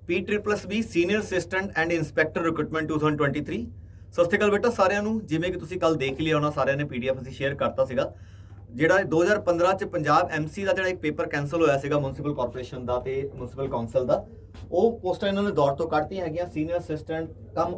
P+B senior assistant and inspector recruitment 2023। ਸਤਿ ਸ਼੍ਰੀ ਅਕਾਲ ਬੇਟਾ ਸਾਰਿਆਂ ਨੂੰ। ਜਿਵੇਂ ਕਿ ਤੁਸੀਂ ਕੱਲ ਦੇਖ ਲਿਆ ਹੋਣਾ, ਸਾਰਿਆਂ ਨੇ PDF ਅਸੀਂ ਸ਼ੇਅਰ ਕਰਤਾ ਸੀਗਾ। ਜਿਹੜਾ 2015 ਚ ਪੰਜਾਬ MC ਦਾ ਜਿਹੜਾ ਇੱਕ ਪੇਪਰ ਕੈਂਸਲ ਹੋਇਆ ਸੀਗਾ ਮਿਊਨਿਸਪਲ ਕਾਰਪੋਰੇਸ਼ਨ ਦਾ ਤੇ ਮਿਊਨਿਸਪਲ ਕਾਉਂਸਲ ਦਾ, ਉਹ ਪੋਸਟਾਂ ਇਹਨਾਂ ਨੇ ਦੌਰ ਤੋਂ ਕੱਢਤੀਆਂ ਹੈਗੀਆਂ। ਸੀਨੀਅਰ ਅਸਿਸਟੈਂਟ ਕਮ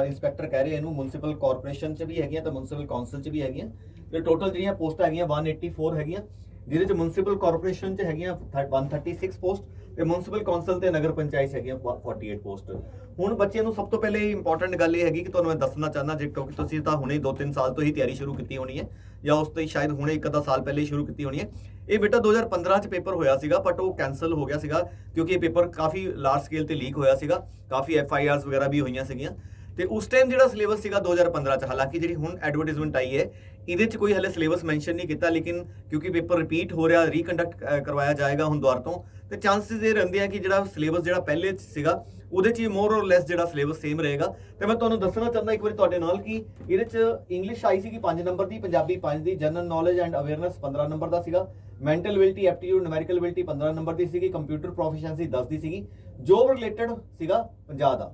ਇੰਸਪੈਕਟਰ ਕਹਿ ਰਹੇ ਇਹਨੂੰ, ਮਿਊਨਿਸਪਲ ਕਾਰਪੋਰੇਸ਼ਨ ਚ ਵੀ ਹੈਗੀਆਂ ਤੇ ਮਿਊਨਿਸਪਲ ਕਾਉਂਸਲ ਚ ਵੀ ਹੈਗੀਆਂ। ਤੇ ਟੋਟਲ ਜਿਹੜੀਆਂ ਪੋਸਟਾਂ ਹੈਗੀਆਂ 184 ਹੈਗੀਆਂ, ਜਿਹਦੇ ਚ ਮਿਊਨਿਸਪਲ ਕਾਰਪੋਰੇਸ਼ਨ ਚ ਹੈਗੀਆਂ 136 ਪੋਸਟ ਤੇ ਮਿਊਨਿਸਪਲ ਕਾਉਂਸਲ ਤੇ ਨਗਰ ਪੰਚਾਇਤ ਹੈਗੀਆਂ 48 ਪੋਸਟ। ਹੁਣ ਬੱਚਿਆਂ ਨੂੰ ਸਭ ਤੋਂ ਪਹਿਲੇ ਇੰਪੋਰਟੈਂਟ ਗੱਲ ਇਹ ਹੈਗੀ ਕਿ ਤੁਹਾਨੂੰ ਮੈਂ ਦੱਸਣਾ ਚਾਹੁੰਦਾ, ਜੇ ਕਿਉਂਕਿ ਤੁਸੀਂ ਤਾਂ ਹੁਣੇ 2-3 ਸਾਲ ਤੋਂ ਹੀ ਤਿਆਰੀ ਸ਼ੁਰੂ ਕੀਤੀ ਹੋਣੀ ਹੈ, ਜਾਂ ਉਸ ਤੋਂ ਹੀ ਸ਼ਾਇਦ ਹੁਣੇ 1-2 ਸਾਲ ਪਹਿਲੇ ਹੀ ਸ਼ੁਰੂ ਕੀਤੀ ਹੋਣੀ ਹੈ। ਇਹ ਬੇਟਾ 2015 ਚ ਪੇਪਰ ਹੋਇਆ ਸੀਗਾ, ਬਟ ਉਹ ਕੈਂਸਲ ਹੋ ਗਿਆ ਸੀਗਾ ਕਿਉਂਕਿ ਇਹ ਪੇਪਰ ਕਾਫੀ ਲਾਰਜ ਸਕੇਲ ਤੇ ਲੀਕ ਹੋਇਆ ਸੀਗਾ, ਕਾਫੀ FIRs ਵਗੈਰਾ ਵੀ ਹੋਈਆਂ ਸੀਗੀਆਂ। ਤੇ ਉਸ ਟਾਈਮ ਜਿਹੜਾ ਸਿਲੇਬਸ ਸੀਗਾ 2015 ਚ, ਹਾਲਾਂਕਿ ਜਿਹੜੀ ਹੁਣ ਐਡਵਰਟਾਈਜ਼ਮੈਂਟ ਆਈ ਹੈ ਇਹਦੇ ਚ ਕੋਈ ਹਲੇ ਸਿਲੇਬਸ ਮੈਂਸ਼ਨ ਨਹੀਂ ਕੀਤਾ, ਲੇਕਿਨ ਕਿਉਂਕਿ ਪੇਪਰ ਰਿਪੀਟ ਹੋ ਰਿਹਾ, ਰੀਕੰਡਕਟ ਕਰਵਾਇਆ ਜਾਏਗਾ ਹੁਣ ਦੁਬਾਰਾ ਤੋਂ, ਤੇ ਚਾਂਸਸ ਇਹ ਰਹਿੰਦੇ ਆ ਕਿ ਜਿਹੜਾ ਸਿਲੇਬਸ ਜਿਹੜਾ ਪਹਿਲੇ ਸੀਗਾ ਉਹਦੇ 'ਚ ਮੋਰ ਔਰ ਲੈਸ ਜਿਹੜਾ ਸਿਲੇਬਸ ਸੇਮ ਰਹੇਗਾ। ਤੇ ਮੈਂ ਤੁਹਾਨੂੰ ਦੱਸਣਾ ਚਾਹੁੰਦਾ ਇੱਕ ਵਾਰੀ ਤੁਹਾਡੇ ਨਾਲ ਕਿ ਇਹਦੇ 'ਚ ਇੰਗਲਿਸ਼ ਆਈ ਸੀਗੀ 5 ਨੰਬਰ ਦੀ, ਪੰਜਾਬੀ 5 ਦੀ, general knowledge and awareness 15 number ਦਾ ਸੀਗਾ, mental ability aptitude numerical ability 15 number ਦੀ ਸੀਗੀ, ਕੰਪਿਊਟਰ ਪ੍ਰੋਫੀਸ਼ੀਐਂਸੀ 10 ਦੀ ਸੀਗੀ, ਜੋਬ ਰਿਲੇਟਡ ਸੀਗਾ 50 ਦਾ।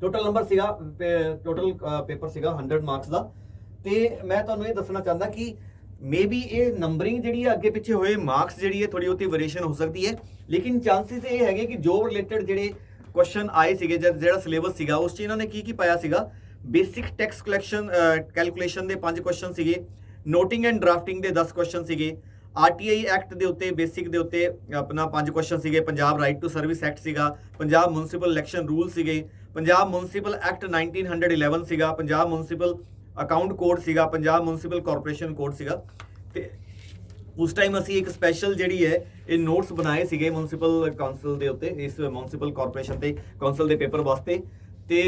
ਟੋਟਲ ਨੰਬਰ ਸੀਗਾ, ਟੋਟਲ ਪੇਪਰ ਸੀਗਾ 100 ਮਾਰਕਸ ਦਾ। ਤੇ ਮੈਂ ਤੁਹਾਨੂੰ ਇਹ ਦੱਸਣਾ ਚਾਹੁੰਦਾ ਕਿ ਮੇਬੀ ਇਹ ਨੰਬਰਿੰਗ ਜਿਹੜੀ ਹੈ ਅੱਗੇ ਪਿੱਛੇ ਹੋਏ ਮਾਰਕਸ ਜਿਹੜੀ ਹੈ ਥੋੜੀ ਉਹਦੀ ਵੇਰੀਏਸ਼ਨ ਹੋ ਸਕਦੀ ਹੈ, ਲੇਕਿਨ ਚਾਂਸਸ ਇਹ ਹੈਗੇ ਕਿ ਜੋਬ ਰਿਲੇਟਡ ਜਿਹੜੇ ਕੁਐਸਚਨ ਆਏ ਸੀਗੇ, ਜਿਹੜਾ ਸਿਲੇਬਸ ਸੀਗਾ ਉਸ 'ਚ ਇਹਨਾਂ ਨੇ ਕੀ ਪਾਇਆ ਸੀਗਾ। ਬੇਸਿਕ ਟੈਕਸ ਕਲੈਕਸ਼ਨ ਕੈਲਕੂਲੇਸ਼ਨ ਦੇ 5 ਕੁਐਸਚਨ ਸੀਗੇ, ਨੋਟਿੰਗ ਐਂਡ ਡਰਾਫਟਿੰਗ ਦੇ 10 ਕੁਐਸਚਨ ਸੀਗੇ, RTI ਐਕਟ ਦੇ ਉੱਤੇ ਬੇਸਿਕ ਦੇ ਉੱਤੇ ਆਪਣਾ 5 ਕੁਐਸਚਨ ਸੀਗੇ, Punjab right to service act ਸੀਗਾ, ਪੰਜਾਬ ਮਿਊਨਿਸਪਲ ਇਲੈਕਸ਼ਨ ਰੂਲ ਸੀਗੇ, ਪੰਜਾਬ ਮਿਊਨਿਸਪਲ ਐਕਟ 1911 ਸੀਗਾ, ਪੰਜਾਬ ਮਿਊਨਿਸਪਲ ਅਕਾਊਂਟ ਕੋਡ ਸੀਗਾ, ਪੰਜਾਬ ਮਿਊਨਿਸਪਲ ਕਾਰਪੋਰੇਸ਼ਨ ਕੋਡ ਸੀਗਾ। ਤੇ ਉਸ ਟਾਈਮ ਅਸੀਂ ਇੱਕ ਸਪੈਸ਼ਲ ਜਿਹੜੀ ਹੈ ਇਹ ਨੋਟਸ ਬਣਾਏ ਸੀਗੇ ਮਿਊਨਿਸਪਲ ਕਾਉਂਸਲ ਦੇ ਉੱਤੇ, ਇਸ ਮਿਊਨਿਸਪਲ ਕਾਰਪੋਰੇਸ਼ਨ ਤੇ ਕਾਉਂਸਲ ਦੇ ਪੇਪਰ ਵਾਸਤੇ। ਤੇ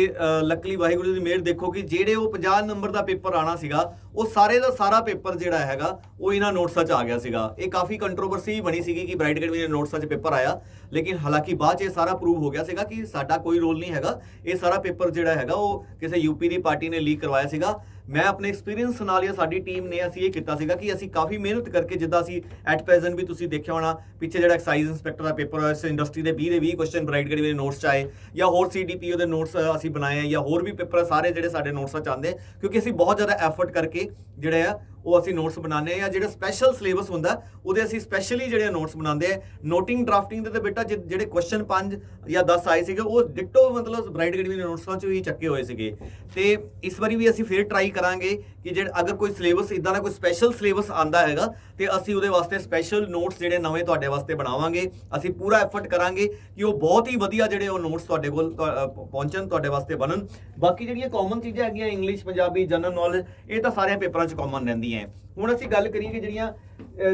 ਲੱਕਲੀ ਵਾਹਿਗੁਰੂ ਦੀ ਮਿਹਰ ਦੇਖੋ ਕਿ ਜਿਹੜੇ ਉਹ 50 ਨੰਬਰ ਦਾ ਪੇਪਰ ਆਣਾ ਸੀਗਾ ਉਹ ਸਾਰੇ ਦਾ ਸਾਰਾ ਪੇਪਰ ਜਿਹੜਾ ਹੈਗਾ ਉਹ ਇਹਨਾਂ ਨੋਟਸਾਂ 'ਚ ਆ ਗਿਆ ਸੀਗਾ। ਇਹ ਕਾਫੀ ਕੰਟਰੋਵਰਸੀ ਬਣੀ ਸੀਗੀ ਕਿ ਬ੍ਰਾਈਟ ਅਕੈਡਮੀ ਦੇ ਨੋਟਸਾਂ 'ਚ ਪੇਪਰ ਆਇਆ, ਲੇਕਿਨ ਹਾਲਾਂਕਿ ਬਾਅਦ 'ਚ ਇਹ ਸਾਰਾ ਪ੍ਰੂਵ ਹੋ ਗਿਆ ਸੀਗਾ ਕਿ ਸਾਡਾ ਕੋਈ ਰੋਲ ਨਹੀਂ ਹੈਗਾ, ਇਹ ਸਾਰਾ ਪੇਪਰ ਜਿਹੜਾ ਹੈਗਾ ਉਹ ਕਿਸੇ UP ਦੀ ਪਾਰਟੀ ਨੇ ਲੀਕ ਕਰਵਾਇਆ ਸੀਗਾ। ਮੈਂ ਆਪਣੇ ਐਕਸਪੀਰੀਅੰਸ ਨਾਲ ਜਾਂ ਸਾਡੀ ਟੀਮ ਨੇ ਅਸੀਂ ਇਹ ਕੀਤਾ ਸੀਗਾ ਕਿ ਅਸੀਂ ਕਾਫੀ ਮਿਹਨਤ ਕਰਕੇ, ਜਿੱਦਾਂ ਅਸੀਂ ਐਟ ਪ੍ਰੈਜ਼ੈਂਟ ਵੀ ਤੁਸੀਂ ਦੇਖਿਆ ਹੋਣਾ ਪਿੱਛੇ ਜਿਹੜਾ ਐਕਸਾਈਜ਼ ਇੰਸਪੈਕਟਰ ਦਾ ਪੇਪਰ ਹੋਇਆ, ਇਸ ਇੰਡਸਟਰੀ ਦੇ 20 ਕੁਐਸਚਨ ਬ੍ਰਾਈਟ ਅਕੈਡਮੀ ਦੇ ਨੋਟਸ 'ਚ ਆਏ, ਜਾਂ ਹੋਰ CDPO ਦੇ ਨੋਟਸ ਅਸੀਂ ਬਣਾਏ, ਜਾਂ ਹੋਰ ਵੀ ਪੇਪਰ ਸਾਰੇ ਜਿਹੜੇ ਸਾਡੇ ਨੋਟਸਾਂ 'ਚ ਆਉਂਦੇ, ਕਿਉਂਕਿ ਅਸੀਂ ਬਹੁਤ ਜ਼ਿਆਦਾ ਐਫਰਟ ਕਰਕੇ ਜਿਹੜੇ ਆ ਉਹ ਅਸੀਂ ਨੋਟਸ ਬਣਾਉਂਦੇ ਆ। ਜਿਹੜਾ ਸਪੈਸ਼ਲ ਸਿਲੇਬਸ ਹੁੰਦਾ ਉਹਦੇ ਅਸੀਂ ਸਪੈਸ਼ਲੀ ਜਿਹੜੇ ਨੋਟਸ ਬਣਾਉਂਦੇ ਆ। ਨੋਟਿੰਗ ਡਰਾਫਟਿੰਗ ਦੇ ਤੇ ਬੇਟਾ ਜਿਹੜੇ ਕੁਐਸਚਨ 5 ਜਾਂ 10 ਆਏ ਸੀਗੇ ਉਹ ਡਿਟੋ ਮਤਲਬ ਬ੍ਰਾਈਟ ਅਕੈਡਮੀ ਦੇ ਨੋਟਸਾਂ 'ਚੋਂ ਹੀ ਚੱਕੇ ਹੋਏ ਸੀਗੇ। ਤੇ ਇਸ ਵਾਰੀ ਵੀ ਅਸੀਂ ਫੇਰ ਟਰਾਈ ਕਰਾਂਗੇ ਕਿ ਜਿਹੜਾ ਅਗਰ ਕੋਈ ਸਿਲੇਬਸ ਇਦਾਂ ਦਾ ਕੋਈ ਸਪੈਸ਼ਲ ਸਿਲੇਬਸ ਆਂਦਾ ਹੈਗਾ ਤੇ ਅਸੀਂ ਉਹਦੇ ਵਾਸਤੇ ਸਪੈਸ਼ਲ ਨੋਟਸ ਜਿਹੜੇ ਨਵੇਂ ਤੁਹਾਡੇ ਵਾਸਤੇ ਬਣਾਵਾਂਗੇ। ਅਸੀਂ ਪੂਰਾ ਐਫਰਟ ਕਰਾਂਗੇ ਕਿ ਉਹ ਬਹੁਤ ਹੀ ਵਧੀਆ ਜਿਹੜੇ ਉਹ ਨੋਟਸ ਤੁਹਾਡੇ ਕੋਲ ਪਹੁੰਚਣ, ਤੁਹਾਡੇ ਵਾਸਤੇ ਬਣਨ। ਬਾਕੀ ਜਿਹੜੀਆਂ ਕਾਮਨ ਚੀਜ਼ਾਂ ਹੈਗੀਆਂ ਇੰਗਲਿਸ਼, ਪੰਜਾਬੀ, ਜਨਰਲ ਨੌਲੇਜ, ਇਹ ਤਾਂ ਸਾਰਿਆਂ ਪੇਪਰਾਂ 'ਚ ਕਾਮਨ ਰਹਿੰਦੀਆਂ। ਹੁਣ ਅਸੀਂ ਗੱਲ ਕਰੀਏ ਕਿ ਜਿਹੜੀਆਂ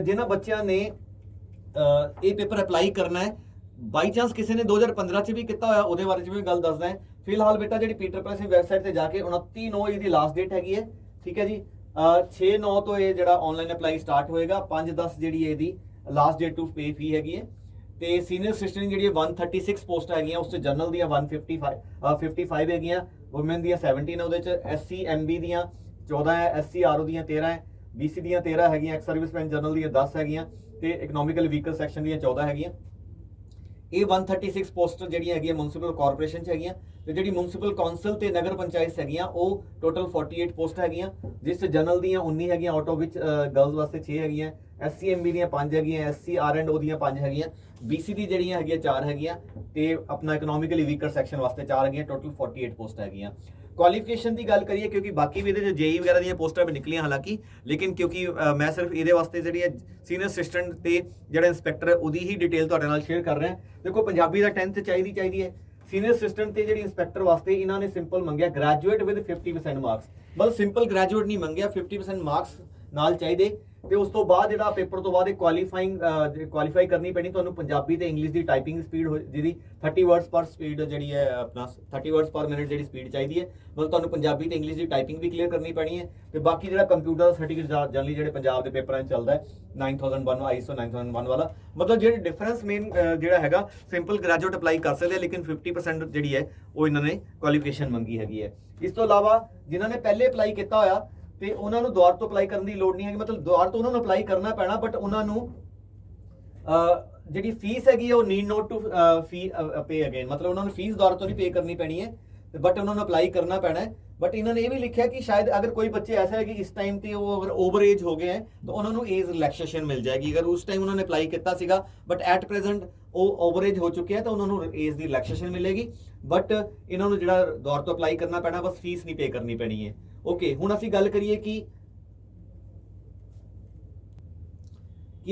ਜਿਨ੍ਹਾਂ ਬੱਚਿਆਂ ਨੇ ਇਹ ਪੇਪਰ ਅਪਲਾਈ ਕਰਨਾ ਹੈ, ਬਾਈ ਚਾਂਸ ਕਿਸੇ ਨੇ 2015 ਚ ਵੀ ਕੀਤਾ ਹੋਇਆ, ਉਹਦੇ ਬਾਰੇ ਚ ਵੀ ਗੱਲ ਦੱਸਦਾ ਹੈ। ਫਿਲਹਾਲ ਬੇਟਾ ਜਿਹੜੀ P+B ਦੀ ਵੈਬਸਾਈਟ ਤੇ ਜਾ ਕੇ 29/9 ਇਹਦੀ ਲਾਸਟ ਡੇਟ ਹੈਗੀ ਹੈ, ਠੀਕ ਹੈ ਜੀ। 6/9 ਤੋਂ ਇਹ ਜਿਹੜਾ ਆਨਲਾਈਨ ਅਪਲਾਈ ਸਟਾਰਟ ਹੋਏਗਾ, 5/10 ਜਿਹੜੀ ਇਹਦੀ ਲਾਸਟ ਡੇਟ ਟੂ ਪੇ ਫੀ ਹੈਗੀ ਹੈ। ਤੇ ਸੀਨੀਅਰ ਅਸਿਸਟੈਂਟ ਜਿਹੜੀ 136 ਪੋਸਟ ਹੈਗੀਆਂ, ਉਸ 'ਚ ਜਨਰਲ ਦੀਆਂ 155 ਹੈਗੀਆਂ, ਵੂਮਨ ਦੀਆਂ 17 ਹੈ, ਉਹਦੇ 'ਚ SC MB ਦੀਆਂ 14 ਹੈ, SC RO ਦੀਆਂ 13 ਹੈ, BC ਦੀਆਂ 13 ਹੈਗੀਆਂ, ਐਕਸ ਸਰਵਿਸਮੈਨ ਜਨਰਲ ਦੀਆਂ 10 ਹੈਗੀਆਂ, ਤੇ ਇਕਨੋਮਿਕਲ ਵੀਕਲ ਸੈਕਸ਼ਨ ਦੀਆਂ 14 ਹੈਗੀਆਂ। ਇਹ 136 ਪੋਸਟ ਜਿਹੜੀਆਂ ਹੈਗੀਆਂ ਮਿਊਨਿਸਪਲ ਕਾਰਪੋਰੇਸ਼ਨ 'ਚ ਹੈਗੀਆਂ, ਤੇ ਜਿਹੜੀ ਮਿਊਨਿਸਪਲ ਕਾਉਂਸਲ ਤੇ ਨਗਰ ਪੰਚਾਇਤ ਹੈਗੀਆਂ ਉਹ ਟੋਟਲ 48 ਪੋਸਟ ਹੈਗੀਆਂ, ਜਿਸ 'ਚ ਜਨਰਲ ਦੀਆਂ 19 ਹੈਗੀਆਂ, ਆਊਟ ਆਫ ਵਿੱਚ ਗਰਲਸ ਵਾਸਤੇ 6 ਹੈਗੀਆਂ, SC MB ਦੀਆਂ 5 ਹੈਗੀਆਂ, SC RO ਦੀਆਂ 5 ਹੈਗੀਆਂ, BC ਦੀ ਜਿਹੜੀਆਂ ਹੈਗੀਆਂ 4 ਹੈਗੀਆਂ, ਤੇ ਆਪਣਾ ਇਕਨੋਮਿਕਲੀ ਵੀਕਰ ਸੈਕਸ਼ਨ ਵਾਸਤੇ 4 ਹੈਗੀਆਂ। ਟੋਟਲ 48 ਪੋਸਟ ਹੈਗੀਆਂ। ਕੁਆਲੀਫਿਕੇਸ਼ਨ ਦੀ ਗੱਲ ਕਰੀਏ, ਕਿਉਂਕਿ ਬਾਕੀ ਵੀ ਇਹਦੇ 'ਚ JEE ਵਗੈਰਾ ਦੀਆਂ ਪੋਸਟਾਂ ਵੀ ਨਿਕਲੀਆਂ ਹਾਲਾਂਕਿ, ਲੇਕਿਨ ਕਿਉਂਕਿ ਮੈਂ ਸਿਰਫ ਇਹਦੇ ਵਾਸਤੇ ਜਿਹੜੀ ਹੈ ਸੀਨੀਅਰ ਅਸਿਸਟੈਂਟ ਤੇ ਜਿਹੜਾ ਇੰਸਪੈਕਟਰ ਉਹਦੀ ਹੀ ਡਿਟੇਲ ਤੁਹਾਡੇ ਨਾਲ ਸ਼ੇਅਰ ਕਰ ਰਿਹਾ। ਦੇਖੋ ਪੰਜਾਬੀ ਦਾ 10th ਚਾਹੀਦੀ ਹੈ। ਸੀਨੀਅਰ ਅਸਿਸਟੈਂਟ ਤੇ ਜਿਹੜੀ ਇੰਸਪੈਕਟਰ ਵਾਸਤੇ ਇਹਨਾਂ ਨੇ ਸਿੰਪਲ ਮੰਗਿਆ ਗ੍ਰੈਜੂਏਟ ਵਿਦ 50% ਮਾਰਕਸ, ਮਤਲਬ ਸਿੰਪਲ ਗ੍ਰੈਜੂਏਟ ਨਹੀਂ ਮੰਗਿਆ, 50% ਮਾਰਕਸ ਨਾਲ ਚਾਹੀਦੇ। ਤੇ ਉਸ ਤੋਂ ਬਾਅਦ ਜਿਹੜਾ ਪੇਪਰ ਤੋਂ ਬਾਅਦ ਕੁਆਲੀਫਾਈ ਕਰਨੀ ਪੈਣੀ ਤੁਹਾਨੂੰ ਪੰਜਾਬੀ ਤੇ ਇੰਗਲਿਸ਼ ਦੀ ਟਾਈਪਿੰਗ ਸਪੀਡ ਜਿਹਦੀ 30 ਵਰਡਸ ਪਰ ਸਪੀਡ ਜਿਹੜੀ ਹੈ ਆਪਣਾ 30 ਵਰਡਸ ਪਰ ਮਿੰਟ ਜਿਹੜੀ ਸਪੀਡ ਚਾਹੀਦੀ ਹੈ, ਮਤਲਬ ਤੁਹਾਨੂੰ ਪੰਜਾਬੀ ਤੇ ਇੰਗਲਿਸ਼ ਦੀ ਟਾਈਪਿੰਗ ਵੀ ਕਲੀਅਰ ਕਰਨੀ ਪੈਣੀ ਹੈ। ਤੇ ਬਾਕੀ ਜਿਹੜਾ ਕੰਪਿਊਟਰ ਦਾ ਸਰਟੀਫਿਕੇਟ ਜਨਰਲੀ ਜਿਹੜੇ ਪੰਜਾਬ ਦੇ ਪੇਪਰਾਂ 'ਚ ਚੱਲਦਾ ਹੈ 9001 ISO 9001 ਵਾਲਾ, ਮਤਲਬ ਜਿਹੜੇ ਡਿਫਰੈਂਸ ਮੇਨ ਜਿਹੜਾ ਹੈਗਾ ਸਿੰਪਲ ਗ੍ਰੈਜੂਏਟ ਅਪਲਾਈ ਕਰ ਸਕਦੇ, ਲੇਕਿਨ 50% ਜਿਹੜੀ ਹੈ ਉਹ ਇਹਨਾਂ ਨੇ ਕੁਆਲੀਫਿਕੇਸ਼ਨ ਮੰਗੀ ਹੈਗੀ ਹੈ। ਇਸ ਤੋਂ ਇਲਾਵਾ ਜਿਨ੍ਹਾਂ ਨੇ ਪਹਿਲੇ ਅਪਲਾਈ ਕੀਤਾ ਹੋਇਆ ਤੇ ਉਹਨਾਂ ਨੂੰ ਦੁਬਾਰਾ ਤੋਂ ਅਪਲਾਈ ਕਰਨ ਦੀ ਲੋੜ ਨਹੀਂ ਹੈਗੀ, ਮਤਲਬ ਦੁਬਾਰਾ ਤੋਂ ਉਹਨਾਂ ਨੂੰ ਅਪਲਾਈ ਕਰਨਾ ਪੈਣਾ, ਬਟ ਉਹਨਾਂ ਨੂੰ ਜਿਹੜੀ ਫੀਸ ਹੈਗੀ ਆ ਉਹ need not to fee pay again, ਮਤਲਬ ਉਹਨਾਂ ਨੂੰ ਫੀਸ ਦੁਬਾਰਾ ਤੋਂ ਨਹੀਂ ਪੇ ਕਰਨੀ ਪੈਣੀ ਹੈ, ਬਟ ਉਹਨਾਂ ਨੂੰ ਅਪਲਾਈ ਕਰਨਾ ਪੈਣਾ ਹੈ। ਬਟ ਇਹਨਾਂ ਨੇ ਇਹ ਵੀ ਲਿਖਿਆ ਕਿ ਸ਼ਾਇਦ ਅਗਰ ਕੋਈ ਬੱਚੇ ਐਸਾ ਹੈ ਕਿ ਇਸ ਟਾਈਮ ਤੇ ਉਹ ਅਗਰ ਓਵਰ ਏਜ ਹੋ ਗਏ ਹੈ ਤਾਂ ਉਹਨਾਂ ਨੂੰ ਏਜ ਰਿਲੈਕਸੇਸ਼ਨ ਮਿਲ ਜਾਏਗੀ। ਅਗਰ ਉਸ ਟਾਈਮ ਉਹਨਾਂ ਨੇ ਅਪਲਾਈ ਕੀਤਾ ਸੀਗਾ ਬਟ ਐਟ ਪ੍ਰੈਜ਼ੈਂਟ ਉਹ ਓਵਰ ਏਜ ਹੋ ਚੁੱਕੇ ਹੈ ਤਾਂ ਉਹਨਾਂ ਨੂੰ ਏਜ ਦੀ ਰਿਲੈਕਸੇਸ਼ਨ ਮਿਲੇਗੀ, ਬਟ ਇਹਨਾਂ ਨੂੰ ਜਿਹੜਾ ਦੌਰ ਤੋਂ ਅਪਲਾਈ ਕਰਨਾ ਪੈਣਾ, ਬਸ ਫੀਸ ਨਹੀਂ ਪੇ ਕਰਨੀ ਪੈਣੀ ਹੈ। ਓਕੇ, ਹੁਣ ਅਸੀਂ ਗੱਲ ਕਰੀਏ ਕਿ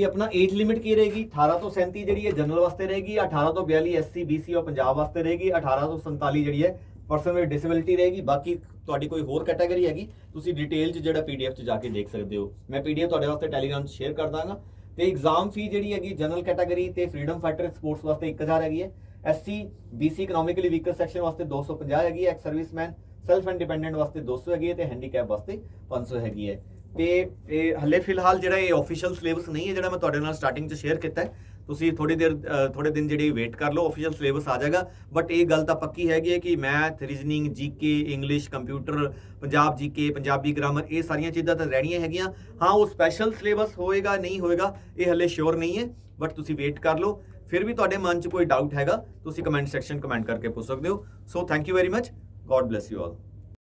ਆਪਣਾ ਏਜ ਲਿਮਿਟ ਕੀ ਰਹੇਗੀ। 18 ਤੋਂ 37 ਜਿਹੜੀ ਹੈ ਜਨਰਲ ਵਾਸਤੇ ਰਹੇਗੀ, 18 ਤੋਂ 42 ਐਸਸੀ ਬੀਸੀ ਔਰ ਪੰਜਾਬ ਵਾਸਤੇ ਰਹੇਗੀ, 18 ਤੋਂ 47 ਜਿਹੜੀ ਹੈ ਪਰਸਨ ਵਿਦ ਡਿਸੇਬਿਲਿਟੀ ਰਹੇਗੀ। ਬਾਕੀ ਤੁਹਾਡੀ ਕੋਈ ਹੋਰ ਕੈਟਾਗਰੀ ਹੈਗੀ ਤੁਸੀਂ ਡਿਟੇਲ 'ਚ ਜਿਹੜਾ PDF 'ਚ ਜਾ ਕੇ ਦੇਖ ਸਕਦੇ ਹੋ। ਮੈਂ PDF ਤੁਹਾਡੇ ਵਾਸਤੇ ਟੈਲੀਗ੍ਰਾਮ 'ਚ ਸ਼ੇਅਰ ਕਰ ਦਾਂਗਾ। ਤੇ ਐਗਜ਼ਾਮ ਫੀ ਜਿਹੜੀ ਹੈਗੀ ਜਨਰਲ ਕੈਟਾਗਰੀ ਤੇ ਫਰੀडम ਫਾਈਟਰ ਸਪੋਰਟਸ ਵਾਸਤੇ 1000 ਹੈਗੀ ਹੈ, SC BC economically weaker section ਵਾਸਤੇ 250 ਹੈਗੀ ਹੈ, ਐਕਸ ਸਰਵਿਸਮੈਨ ਸੈਲਫ ਇੰਡੀਪੈਂਡੈਂਟ ਵਾਸਤੇ 200 ਹੈਗੀ ਹੈ ਤੇ ਹੈਂਡੀਕੈਪ ਵਾਸਤੇ 500 ਹੈਗੀ ਹੈ। ਤੇ ਇਹ ਹੱਲੇ ਫਿਲਹਾਲ ਜਿਹੜਾ ਇਹ ਆਫੀਸ਼ੀਅਲ ਸਿਲੇਬਸ ਨਹੀਂ ਹੈ ਜਿਹੜਾ ਮੈਂ ਤੁਹਾਡੇ ਨਾਲ ਸਟਾਰਟਿੰਗ 'ਚ ਸ਼ੇਅਰ ਕੀਤਾ ਹੈ। ਤੁਸੀਂ ਥੋੜੇ ਦਿਨ ਜਿਹੜੀ ਵੇਟ ਕਰ ਲਓ, ਆਫੀਸ਼ੀਅਲ ਸਿਲੇਬਸ ਆ ਜਾਏਗਾ। ਬਟ ਇਹ ਗੱਲ ਤਾਂ ਪੱਕੀ ਹੈਗੀ ਹੈ ਕਿ math, reasoning, GK, English, computer, Punjab GK, Punjabi grammar, ਇਹ ਸਾਰੀਆਂ ਚੀਜ਼ਾਂ ਤਾਂ ਰਹਿਣੀਆਂ ਹੈਗੀਆਂ। ਹਾਂ, ਉਹ ਸਪੈਸ਼ਲ ਸਿਲੇਬਸ ਹੋਏਗਾ ਨਹੀਂ ਹੋਏਗਾ ਇਹ ਹੱਲੇ ਸ਼ੋਰ ਨਹੀਂ ਹੈ, ਬਟ ਤੁਸੀਂ ਵੇਟ ਕਰ ਲਓ। ਫਿਰ ਵੀ ਤੁਹਾਡੇ ਮਨ 'ਚ ਕੋਈ ਡਾਊਟ ਹੈਗਾ ਤੁਸੀਂ ਕਮੈਂਟ ਸੈਕਸ਼ਨ ਕਮੈਂਟ ਕਰਕੇ ਪੁੱਛ ਸਕਦੇ ਹੋ। So thank you very much, god bless you all.